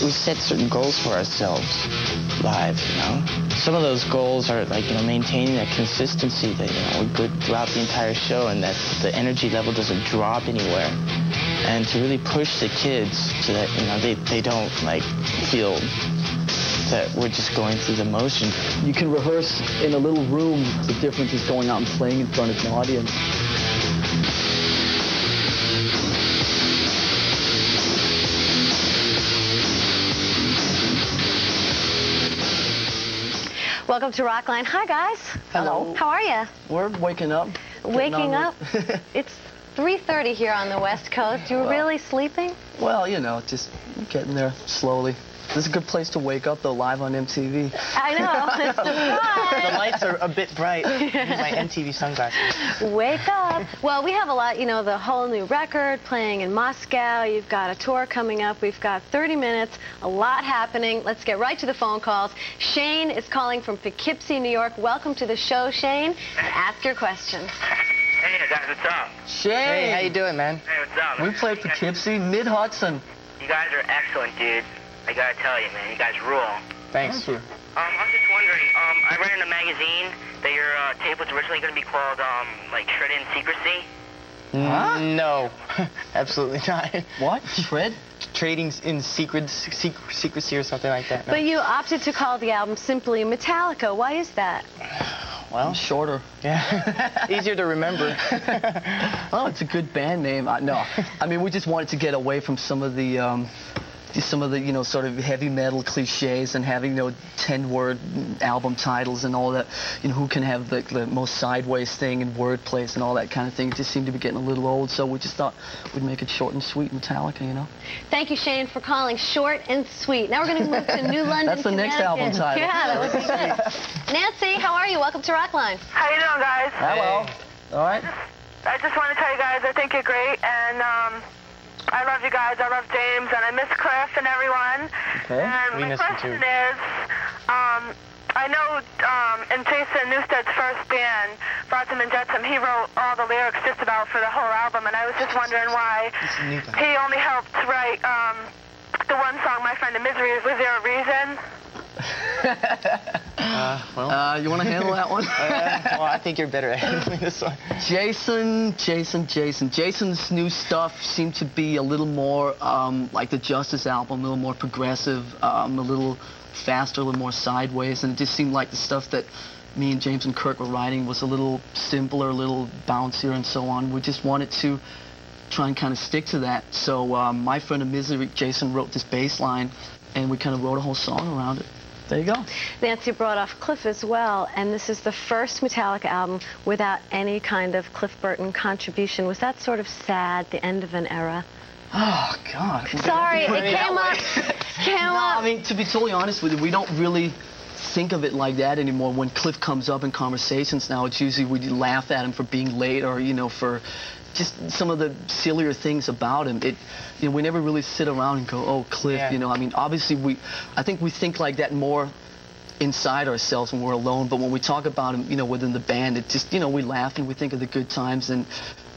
we set certain goals for ourselves live, you know. Some of those goals are like, you know, maintaining that consistency that, you know, we're good throughout the entire show and that the energy level doesn't drop anywhere. And to really push the kids so that, you know, they don't, like, feel that we're just going through the motion. You can rehearse in a little room. The difference is going out and playing in front of an audience. Welcome to Rockline. Hi, guys. Hello. How are you? We're waking up. Waking up? It's 3:30 here on the West Coast. You were really sleeping? Well, you know, just getting there slowly. This is a good place to wake up, though, live on MTV. I know. It's surprise. The lights are a bit bright. My MTV sunglasses. Wake up. Well, we have a lot, you know, the whole new record playing in Moscow. You've got a tour coming up. We've got 30 minutes, a lot happening. Let's get right to the phone calls. Shane is calling from Poughkeepsie, New York. Welcome to the show, Shane. Ask your question. Hey guys, what's up? Shane! Hey, how you doing, man? Hey, what's up? We played Poughkeepsie, mid-Hudson. You guys are excellent, dude. I gotta tell you, man, you guys rule. Thanks. Thank you. I was just wondering, I read in a magazine that your tape was originally gonna be called, like, Shred in Secrecy. Huh? No, absolutely not. What? Shred? Trading in secrecy or something like that. No. But you opted to call the album simply Metallica. Why is that? Well, shorter. Yeah. Easier to remember. Oh, it's a good band name. No, I mean, we just wanted to get away from some of the, you know, sort of heavy metal cliches and having, you know, 10-word album titles and all that. You know, who can have the most sideways thing and wordplays and all that kind of thing. It just seemed to be getting a little old, so we just thought we'd make it short and sweet, Metallica, you know. Thank you, Shane, for calling short and sweet. Now we're going to move to New London, That's the next album title. Yeah, that would be good. Nancy, how are you? Welcome to Rockline. How you doing, guys? Hello. All right. I just want to tell you guys I think you're great, and I love you guys. I love James, and I miss Cliff and everyone. Okay. And We my miss him, question too. is, I know in Jason Newsted's first band, Flotsam and Jetsam, he wrote all the lyrics just about for the whole album, and I was just wondering why he only helped write the one song, My Friend in Misery. Was there a reason? You want to handle that one? Well, I think you're better at handling this one. Jason's new stuff seemed to be a little more like the Justice album, a little more progressive, a little faster, a little more sideways, and it just seemed like the stuff that me and James and Kirk were writing was a little simpler, a little bouncier, and so on. We just wanted to try and kind of stick to that. So My Friend in Misery, Jason wrote this bass line, and we kind of wrote a whole song around it. There you go. Nancy brought off Cliff as well, and this is the first Metallica album without any kind of Cliff Burton contribution. Was that sort of sad, the end of an era? Oh, God. Sorry, it came up. I mean, to be totally honest with you, we don't really think of it like that anymore. When Cliff comes up in conversations now, it's usually we laugh at him for being late or, you know, for just some of the sillier things about him. You know, we never really sit around and go, oh, Cliff, Yeah. you know. I mean, obviously, I think we think like that more inside ourselves when we're alone, but when we talk about him, you know, within the band, it just, you know, we laugh and we think of the good times, and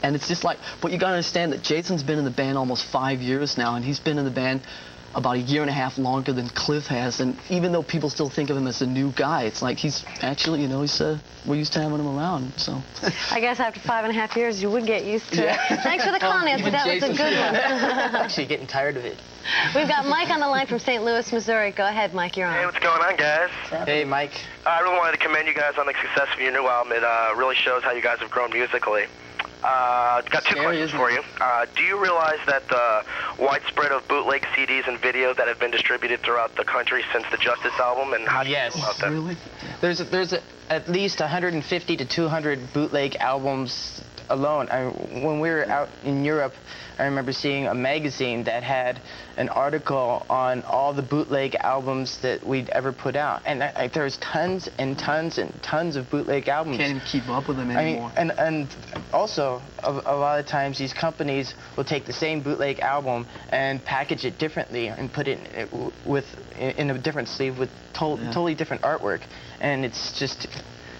it's just like, but you gotta understand that Jason's been in the band almost 5 years now, and he's been in the band about 1.5 years longer than Cliff has, and even though people still think of him as a new guy, it's like he's actually, you know, we're used to having him around, so. I guess after 5.5 years, you would get used to it. Thanks for the call, Nancy. That was a good one. Actually getting tired of it. We've got Mike on the line from St. Louis, Missouri. Go ahead, Mike, you're on. Hey, what's going on, guys? Hey, Mike. I really wanted to commend you guys on the success of your new album. It really shows how you guys have grown musically. Got two questions for you. Do you realize that the widespread of bootleg CDs and videos that have been distributed throughout the country since the Justice album, and how do you feel about that? Really? There's at least 150 to 200 bootleg albums alone. When we were out in Europe, I remember seeing a magazine that had an article on all the bootleg albums that we'd ever put out, and there's tons and tons and tons of bootleg albums. Can't even keep up with them anymore. I mean, and also a lot of times these companies will take the same bootleg album and package it differently and put it in a different sleeve with totally different artwork, and it's just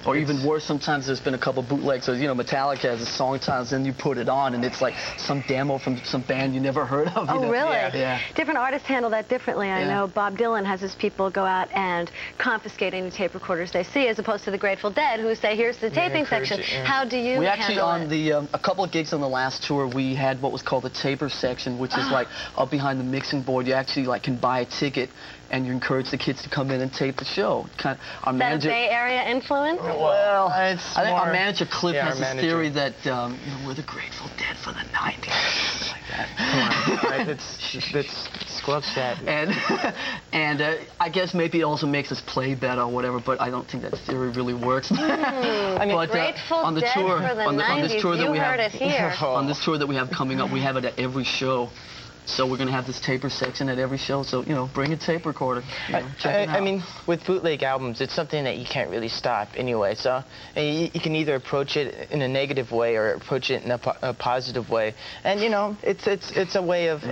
Or even worse, sometimes there's been a couple bootlegs. So, you know, Metallica has a song times, then you put it on, and it's like some demo from some band you never heard of. Oh, you know? really? Yeah. Different artists handle that differently. I know Bob Dylan has his people go out and confiscate any tape recorders they see, as opposed to the Grateful Dead, who say, here's the taping section. How do you We actually, handle on it? the a couple of gigs on the last tour, we had what was called the taper section, which is like up behind the mixing board. You actually like can buy a ticket, and you encourage the kids to come in and tape the show. Kind of, our Is that a manager. Bay Area influence? Well, I it's think more- our manager Cliff yeah, has our this theory that you know, we're the Grateful Dead for the 90s, something like that. Come on, right? It's squelch that. And I guess maybe it also makes us play better or whatever, but I don't think that theory really works. I mean, Grateful on the Dead tour, for the on 90s, this tour that you we heard have, it here. on this tour that we have coming up, we have it at every show. So we're going to have this taper section at every show. So, you know, bring a tape recorder. You know, check it out. I mean, with bootleg albums, it's something that you can't really stop anyway. So you can either approach it in a negative way or approach it in a positive way. And, you know, it's a way of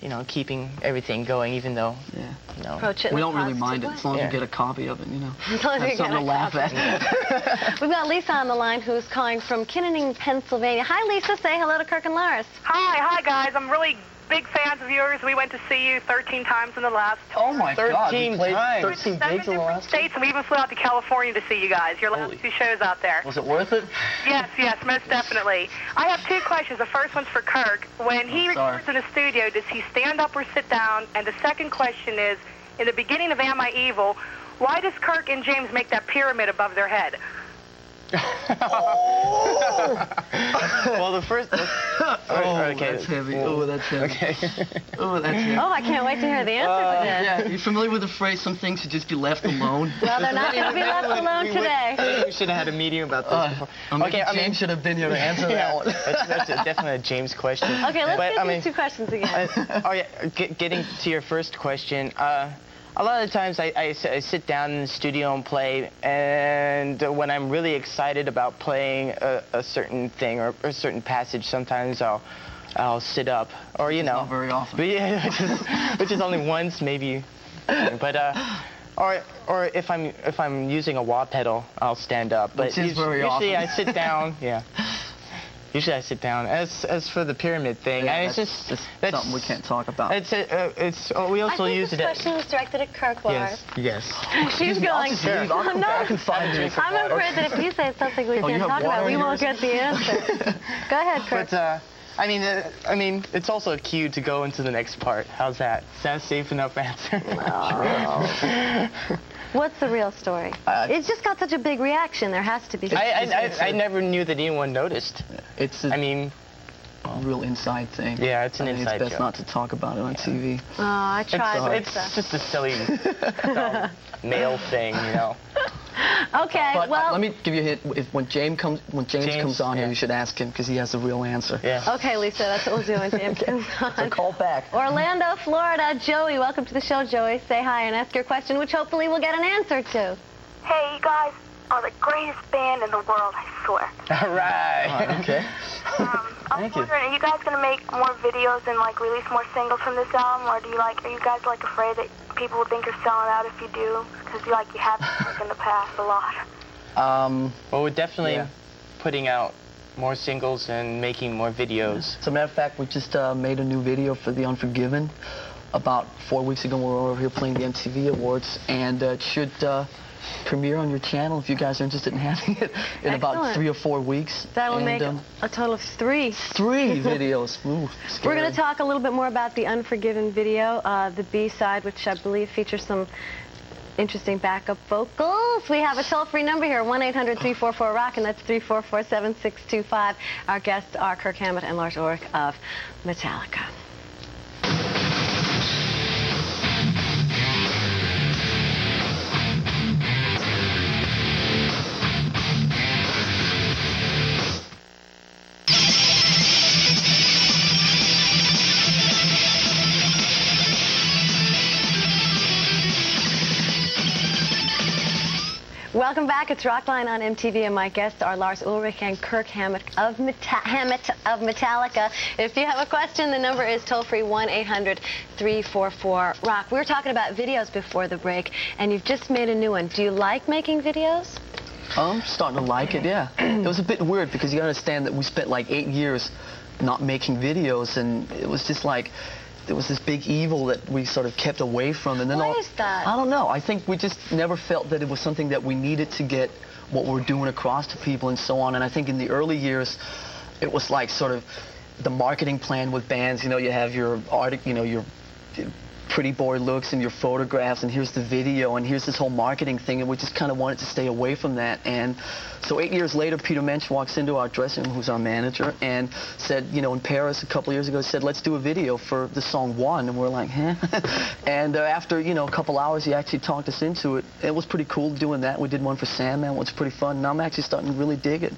you know, keeping everything going, even though, you know. Approach it we in a don't really positive mind it, way. as long as you get a copy of it, you know. As long as Have you something get to a laugh copy. at. We've got Lisa on the line, who's calling from Kinnaning, Pennsylvania. Hi, Lisa. Say hello to Kirk and Lars. Hi guys. I'm really big fans of yours. We went to see you 13 times in the last. Oh my God! 13 We played times. 13 7 gigs in the different last. states, and we even flew out to California to see you guys. Your last Holy. 2 shows out there. Was it worth it? Yes, most definitely. I have 2 questions. The first one's for Kirk. When he records in the studio, does he stand up or sit down? And the second question is, in the beginning of Am I Evil, why does Kirk and James make that pyramid above their head? Well, the first... okay. That's heavy. Oh, that's heavy. Okay. Oh, that's heavy. Oh, I can't wait to hear the answer to this. Yeah, you familiar with the phrase, some things should just be left alone? Well, they're not going to be left alone today. We should have had a meeting about this before. Okay, James should have been here to answer that one. That's definitely a James question. Okay, let's But, get I mean, these 2 questions again. Getting to your first question, a lot of times I sit down in the studio and play, and when I'm really excited about playing a certain thing or a certain passage, sometimes I'll sit up, or you know. Not very often. But yeah, which is only once maybe. But or if I'm using a wah pedal, I'll stand up. But Which is very usually often. I sit down. Yeah. Usually I sit down. As for the pyramid thing, That's it's just something we can't talk about. We also use it. I think this question was directed at Kirk, Lars. Yes. She's going, I'll just leave. I'll come back in 5 minutes. I'm afraid that if you say something we you can't have talk about, water we in won't yours? get the answer. Go ahead, Kirk. But I mean, it's also a cue to go into the next part. How's that? Is that a safe enough answer? What's the real story? It just got such a big reaction. There has to be. I never knew that anyone noticed. It's I mean, a real inside thing. Yeah, it's an I think inside It's best joke. not to talk about it on TV. Oh, I tried. it's just a silly male thing, you know. Okay, But well. let me give you a hint. When James comes on here, you should ask him because he has the real answer. Yeah. Okay, Lisa, that's what we'll do when James comes on. So call back. Orlando, Florida. Joey, welcome to the show, Joey. Say hi and ask your question, which hopefully we'll get an answer to. Hey, you guys are the greatest band in the world, I swear. All right. Okay. I was wondering, are you guys going to make more videos and, like, release more singles from this album, or are you guys, like, afraid that people will think you're selling out if you do? Because, you have in the past a lot. Well, we're definitely putting out more singles and making more videos. As a matter of fact, we just made a new video for The Unforgiven. About 4 weeks ago, we were over here playing the MTV Awards, and it should premiere on your channel if you guys are interested in having it in about 3 or 4 weeks. That will make a total of 3. 3 videos. Ooh, We're going to talk a little bit more about the Unforgiven video, the B-side, which I believe features some interesting backup vocals. We have a toll-free number here, 1-800-344-ROCK, and that's 344-7625. Our guests are Kirk Hammett and Lars Ulrich of Metallica. Welcome Welcome back. It's Rockline on MTV, and my guests are Lars Ulrich and Kirk Hammett of Metallica. If you have a question, the number is toll-free 1-800-344-ROCK. We were talking about videos before the break, and you've just made a new one. Do you like making videos? I'm starting to like it, yeah. It was a bit weird because you understand that we spent like 8 years not making videos, and it was just like there was this big evil that we sort of kept away from. And then Why is that? I don't know. I think we just never felt that it was something that we needed to get what we're doing across to people and so on. And I think in the early years, it was like sort of the marketing plan with bands. You know, you have your art, you know, your pretty boy looks and your photographs, and here's the video, and here's this whole marketing thing, and we just kind of wanted to stay away from that. And so 8 years later, Peter Mensch walks into our dressing room, who's our manager, and said, you know, in Paris a couple of years ago, said, let's do a video for the song One. And we're like, huh? And after, you know, a couple hours, he actually talked us into it. It was pretty cool doing that. We did one for Sandman, which was pretty fun, and I'm actually starting to really dig it.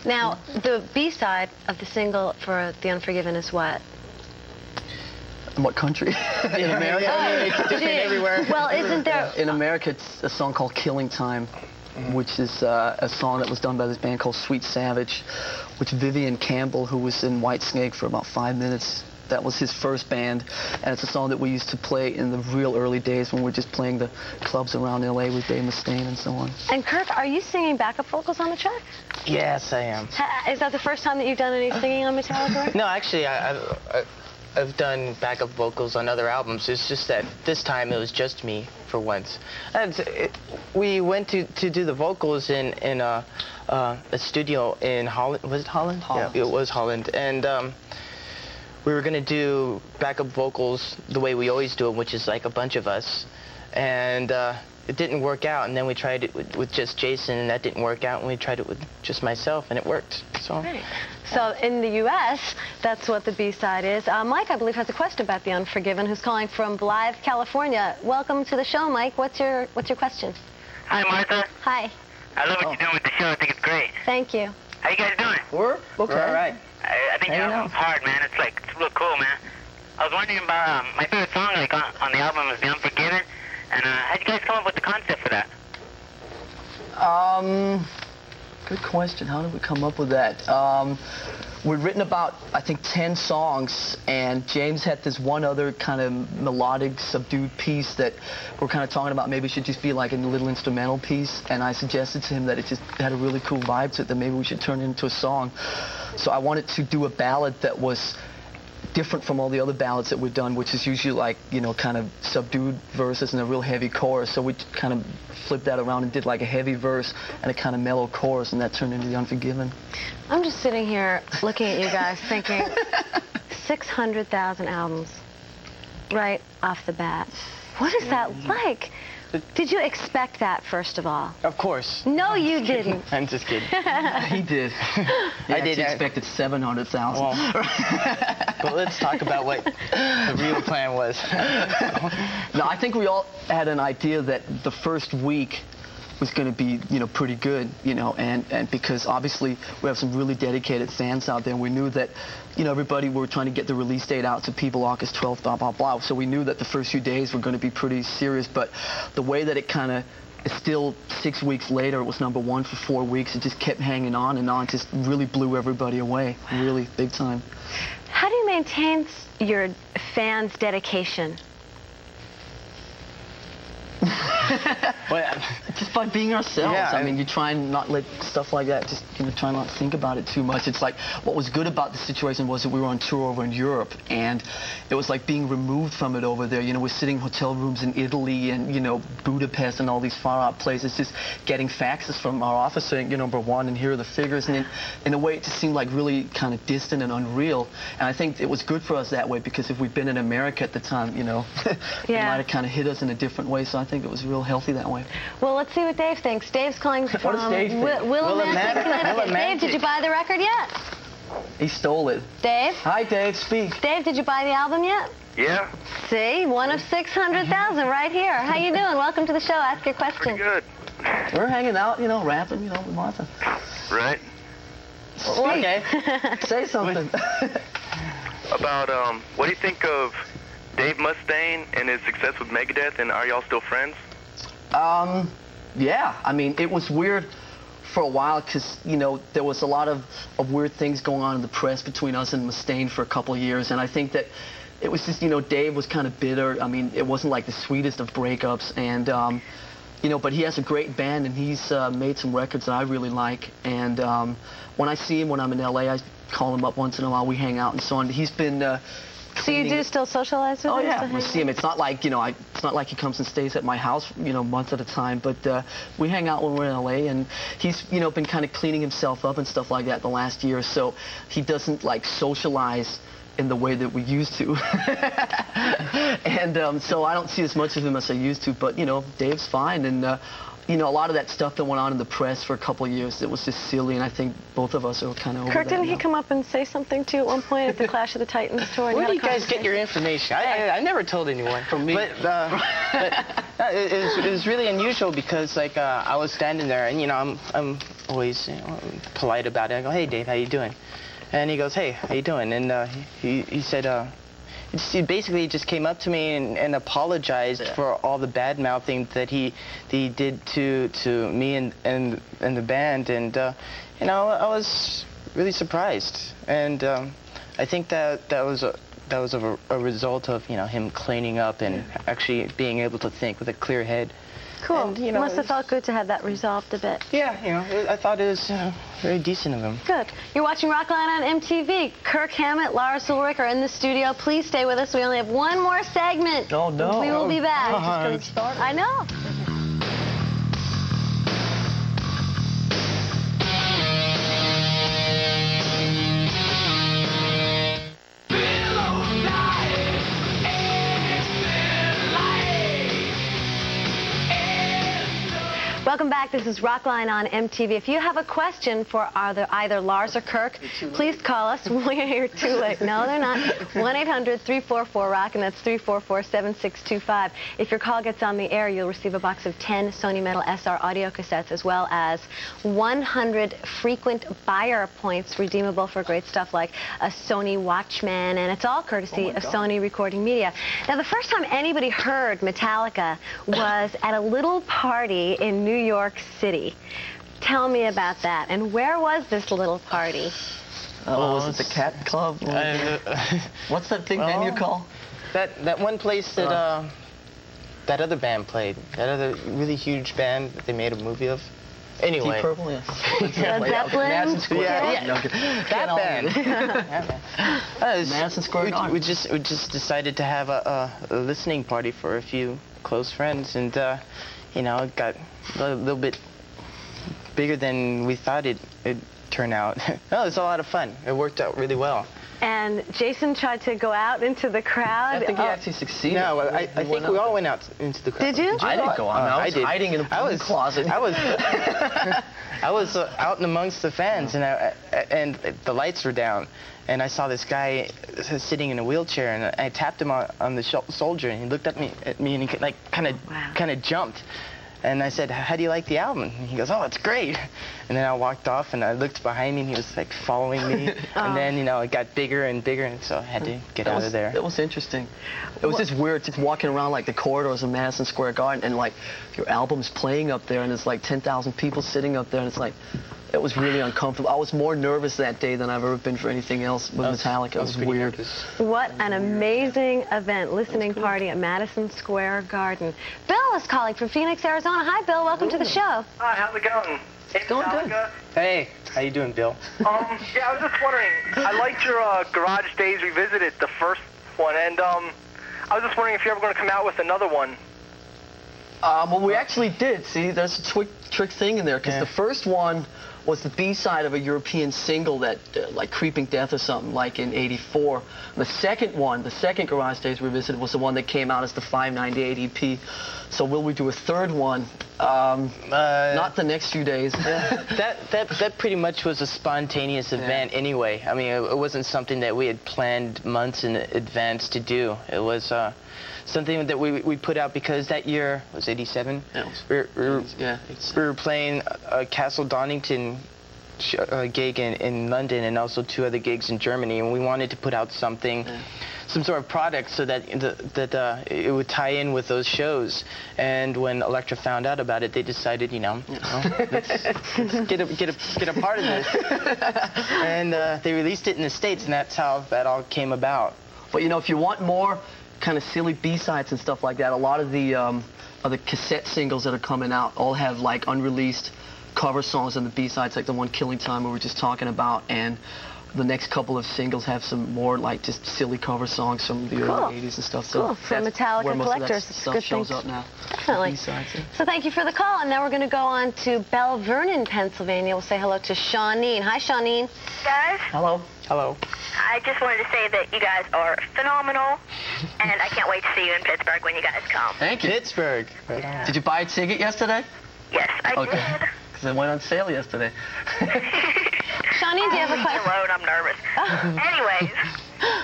Now, the B-side of the single for The Unforgiven is what? In what country? In America? It's different everywhere. Well, isn't there... In America, it's a song called Killing Time, which is a song that was done by this band called Sweet Savage, which Vivian Campbell, who was in Whitesnake for about 5 minutes, that was his first band. And it's a song that we used to play in the real early days when we were just playing the clubs around L.A. with Dave Mustaine and so on. And Kirk, are you singing backup vocals on the track? Yes, I am. Is that the first time that you've done any singing on Metallica? No, actually, I've done backup vocals on other albums. It's just that this time it was just me for once. And we went to do the vocals in a studio in Holland. Was it Holland? Holland. Yeah, it was Holland. And we were going to do backup vocals the way we always do them, which is like a bunch of us. And it didn't work out. And then we tried it with just Jason, and that didn't work out. And we tried it with just myself, and it worked. So. Great. So in the U.S., that's what the B-side is. Mike, I believe, has a question about The Unforgiven, who's calling from Blythe, California. Welcome to the show, Mike. What's your question? Hi, Martha. Hi. I love what you're doing with the show. I think it's great. Thank you. How you guys doing? We're okay. We're all right. I think your album's hard, man. It's real cool, man. I was wondering about my favorite song on the album is The Unforgiven. And how'd you guys come up with the concept for that? Good question. How did we come up with that? We'd written about, I think, 10 songs, and James had this one other kind of melodic, subdued piece that we're kind of talking about maybe it should just be like a little instrumental piece, and I suggested to him that it just had a really cool vibe to it, that maybe we should turn it into a song. So I wanted to do a ballad that was different from all the other ballads that we've done, which is usually like, you know, kind of subdued verses and a real heavy chorus. So we kind of flipped that around and did like a heavy verse and a kind of mellow chorus, and that turned into The Unforgiven. I'm just sitting here looking at you guys thinking 600,000 albums right off the bat. What is that like? Did you expect that, first of all? Of course. No, you didn't. I'm just kidding. He did. I did. Expected 700,000. Well, let's talk about what the real plan was. No, I think we all had an idea that the first week was going to be, you know, pretty good, you know, and because obviously we have some really dedicated fans out there, and we knew that, you know, everybody, we were trying to get the release date out to people August 12th, blah, blah, blah. So we knew that the first few days were going to be pretty serious, but the way that it kind of, it's still 6 weeks later, it was #1 for 4 weeks. It just kept hanging on and on, just really blew everybody away, really big time. How do you maintain your fans' dedication? Well, just by being ourselves. Yeah, I mean, you try and not let stuff like that, just, you know, try not to think about it too much. It's like, what was good about the situation was that we were on tour over in Europe, and it was like being removed from it over there. You know, we're sitting in hotel rooms in Italy and, you know, Budapest and all these far-out places, just getting faxes from our office saying, you know, #1, and here are the figures. And in a way, it just seemed like really kind of distant and unreal. And I think it was good for us that way, because if we'd been in America at the time, you know, it might have kind of hit us in a different way. So I think it was real healthy that way. Well, let's see what Dave thinks. Dave's calling from What does Dave think? Willimantic, Connecticut. Dave, did you buy the record yet? He stole it. Dave? Hi, Dave. Speak. Dave, did you buy the album yet? Yeah. See? One of 600,000 right here. How you doing? Welcome to the show. Ask your question. Pretty good. We're hanging out, you know, rapping, you know, with Martha. Right. Okay. Say something. About, what do you think of Dave Mustaine and his success with Megadeth, and are y'all still friends? Yeah, I mean, it was weird for a while because, you know, there was a lot of weird things going on in the press between us and Mustaine for a couple of years, and I think that it was just, you know, Dave was kind of bitter. I mean, it wasn't like the sweetest of breakups, and, you know, but he has a great band, and he's made some records that I really like, and when I see him when I'm in L.A., I call him up once in a while, we hang out and so on. He's been... So you do still socialize with him? Oh yeah, we see him. It's not like, you know, it's not like he comes and stays at my house, you know, months at a time. But we hang out when we're in LA, and he's, you know, been kind of cleaning himself up and stuff like that the last year or so. He doesn't like socialize in the way that we used to, and so I don't see as much of him as I used to. But you know, Dave's fine, and you know, a lot of that stuff that went on in the press for a couple of years, it was just silly, and I think both of us are kind of over Kirk, that didn't now. he come up and say something to you at one point at the Clash of the Titans tour? Where do you guys get your information? I never told anyone. From me. But it was really unusual because, like, I was standing there, and, you know, I'm always, you know, polite about it. I go, hey, Dave, how you doing? And he goes, hey, how you doing? And he said, he basically just came up to me and apologized for all the bad mouthing that he did to me and the band, and you know, I was really surprised, and I think that was a result of, you know, him cleaning up and actually being able to think with a clear head. Cool. And, you know, Must have felt good to have that resolved a bit. Yeah, you know, I thought it was very decent of him. Good. You're watching Rockline on MTV. Kirk, Hammett, Lars, Ulrich are in the studio. Please stay with us. We only have one more segment. Oh, no. We will be back. I know. Welcome back. This is Rockline on MTV. If you have a question for either Lars or Kirk, please call us. You're too late. No, they're not. 1-800-344-ROCK, and that's 344-7625. If your call gets on the air, you'll receive a box of 10 Sony Metal SR audio cassettes, as well as 100 frequent buyer points redeemable for great stuff like a Sony Watchman, and it's all courtesy of Sony Recording Media. Now, the first time anybody heard Metallica was at a little party in New York City. Tell me about that. And where was this little party? Was it the Cat Club? What's that big venue called? That one place that that other band played. That other really huge band that they made a movie of. Anyway. Deep Purple, yeah. Zeppelin? Madison Square Yeah, Garden. that band. Madison Square Garden. We just decided to have a listening party for a few close friends, and you know, it got a little bit bigger than we thought it'd turn out. No, it was a lot of fun. It worked out really well. And Jason tried to go out into the crowd. I think he actually succeeded. No, well, I think we all went out into the crowd. Did you? I didn't go out. I was hiding in a closet. I was out and amongst the fans, and the lights were down, and I saw this guy sitting in a wheelchair, and I tapped him on the shoulder, and he looked at me, and he like kind of jumped. And I said, how do you like the album? And he goes, oh, it's great. And then I walked off, and I looked behind me, and he was, like, following me. And then, you know, it got bigger and bigger, and so I had to get out of there. That was interesting. It was just weird, just walking around, like, the corridors of Madison Square Garden, and, like, your album's playing up there, and there's, like, 10,000 people sitting up there, and it's, like, it was really uncomfortable. I was more nervous that day than I've ever been for anything else with Metallica. It was weird. What an amazing event, listening party at Madison Square Garden. Bill is calling from Phoenix, Arizona. Hi, Bill. Welcome to the show. Hi, how's it going? It's going good. Hey, how you doing, Bill? Yeah, I was just wondering, I liked your Garage Days Revisited, the first one, and I was just wondering if you're ever going to come out with another one. Well, we actually did. See, there's a trick thing in there, because the first one was the B-side of a European single that, like Creeping Death or something, like in '84. The second one, the second Garage Days Revisited, was the one that came out as the 598 EP. So will we do a third one? Not the next few days. That pretty much was a spontaneous event anyway. I mean, it wasn't something that we had planned months in advance to do. It was something that we put out because that year was '87. We were playing a Castle Donington gig in London, and also 2 other gigs in Germany, and we wanted to put out something some sort of product so that it would tie in with those shows. And when Elektra found out about it, they decided, let's get a part of this. And they released it in the States, and that's how that all came about. But if you want more kind of silly B-sides and stuff like that, a lot of the cassette singles that are coming out all have like unreleased cover songs on the B-sides, like the one Killing Time we were just talking about, and the next couple of singles have some more like just silly cover songs from the early 80s and stuff. So for Metallica where most collectors, of that stuff shows up now. Definitely. So thank you for the call, and now we're going to go on to Belle Vernon, Pennsylvania. We'll say hello to Shawneen. Hi, Shawneen. Guys? Hello. Hello. I just wanted to say that you guys are phenomenal, and I can't wait to see you in Pittsburgh when you guys come. Thank you. Pittsburgh. Did you buy a ticket yesterday? Yes, I did. Because it went on sale yesterday. Shawneen, do you have a question? Alone, I'm nervous. Anyways,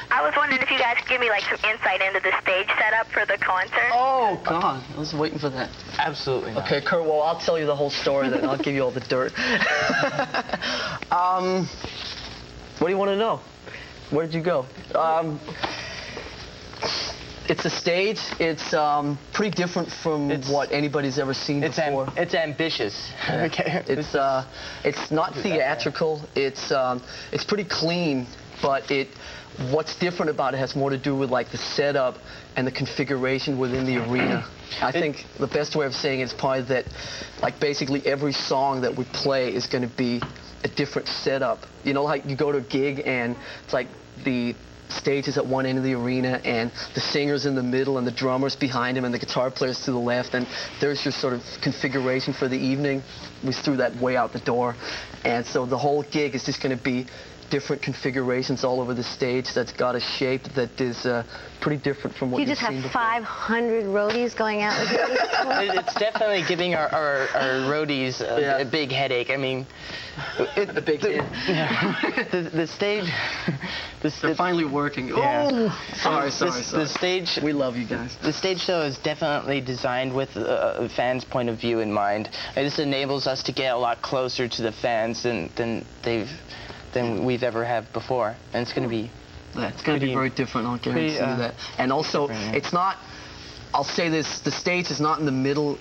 I was wondering if you guys could give me like some insight into the stage setup for the concert. Oh, God. I was waiting for that. Absolutely not. Okay, Kurt, well, I'll tell you the whole story then. I'll give you all the dirt. What do you want to know? Where did you go? It's a stage. It's pretty different from what anybody's ever seen before. It's ambitious. Yeah. Okay. It's not theatrical. It's pretty clean, but what's different about it has more to do with like the setup and the configuration within the arena. I think the best way of saying it is probably that like basically every song that we play is going to be a different setup. You know, like you go to a gig and it's like the stage is at one end of the arena and the singer's in the middle and the drummer's behind him and the guitar player's to the left, and there's your sort of configuration for the evening. We threw that way out the door, and so the whole gig is just going to be different configurations all over the stage that's got a shape that is pretty different from what you've seen before. You just have 500 roadies going out with you. It's definitely giving our roadies a big headache. I mean, a big hit. The stage... They're finally working. Yeah. Oh, sorry. The stage... We love you guys. The stage show is definitely designed with a fan's point of view in mind. This enables us to get a lot closer to the fans than we've ever had before, and it's going to be... Yeah, it's going to be very different, I'll guarantee you that. And also, it's not... I'll say this, the stage is not in the middle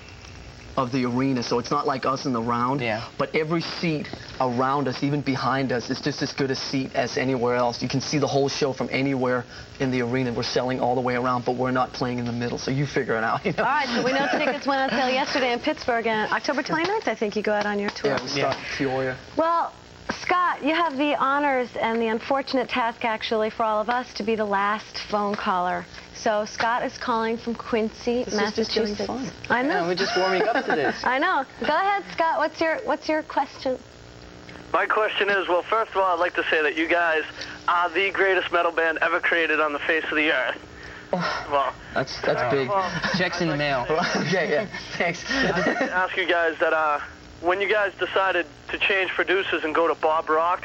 of the arena, so it's not like us in the round, but every seat around us, even behind us, is just as good a seat as anywhere else. You can see the whole show from anywhere in the arena. We're selling all the way around, but we're not playing in the middle, so you figure it out. All right, so we know tickets went on sale yesterday in Pittsburgh, and October 29th, I think you go out on your tour. Yeah, we start in Peoria. Well, Scott, you have the honors and the unfortunate task, actually, for all of us to be the last phone caller. So Scott is calling from Quincy, Massachusetts. This is I know. Yeah, we're just warming up to this. I know. Go ahead, Scott. What's your question? My question is, well, first of all, I'd like to say that you guys are the greatest metal band ever created on the face of the earth. Well, that's big. Well, Checks in the mail. Okay, yeah. Thanks. I'd like to ask you guys that when you guys decided to change producers and go to Bob Rock,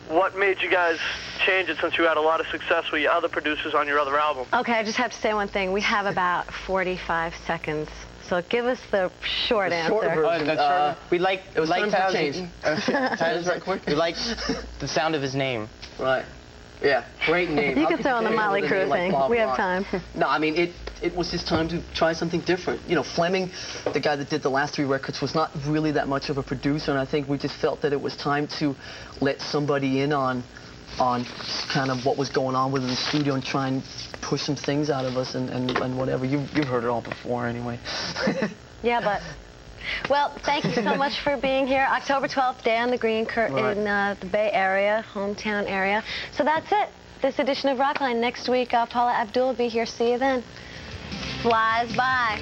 what made you guys change it since you had a lot of success with your other producers on your other album? Okay, I just have to say one thing. We have about 45 seconds. So give us the short answer. Short version. We like the sound of his name. Right. Yeah, great name. You can throw in the Motley Crue thing. We have time. No, I mean, it was just time to try something different. You know, Fleming, the guy that did the last 3 records, was not really that much of a producer, and I think we just felt that it was time to let somebody in on kind of what was going on within the studio and try and push some things out of us and whatever. You've heard it all before anyway. Yeah, but... Well, thank you so much for being here. October 12th, Day on the Green, Kurt, in the Bay Area, hometown area. So that's it. This edition of Rockline. Next week, Paula Abdul will be here. See you then. Flies by.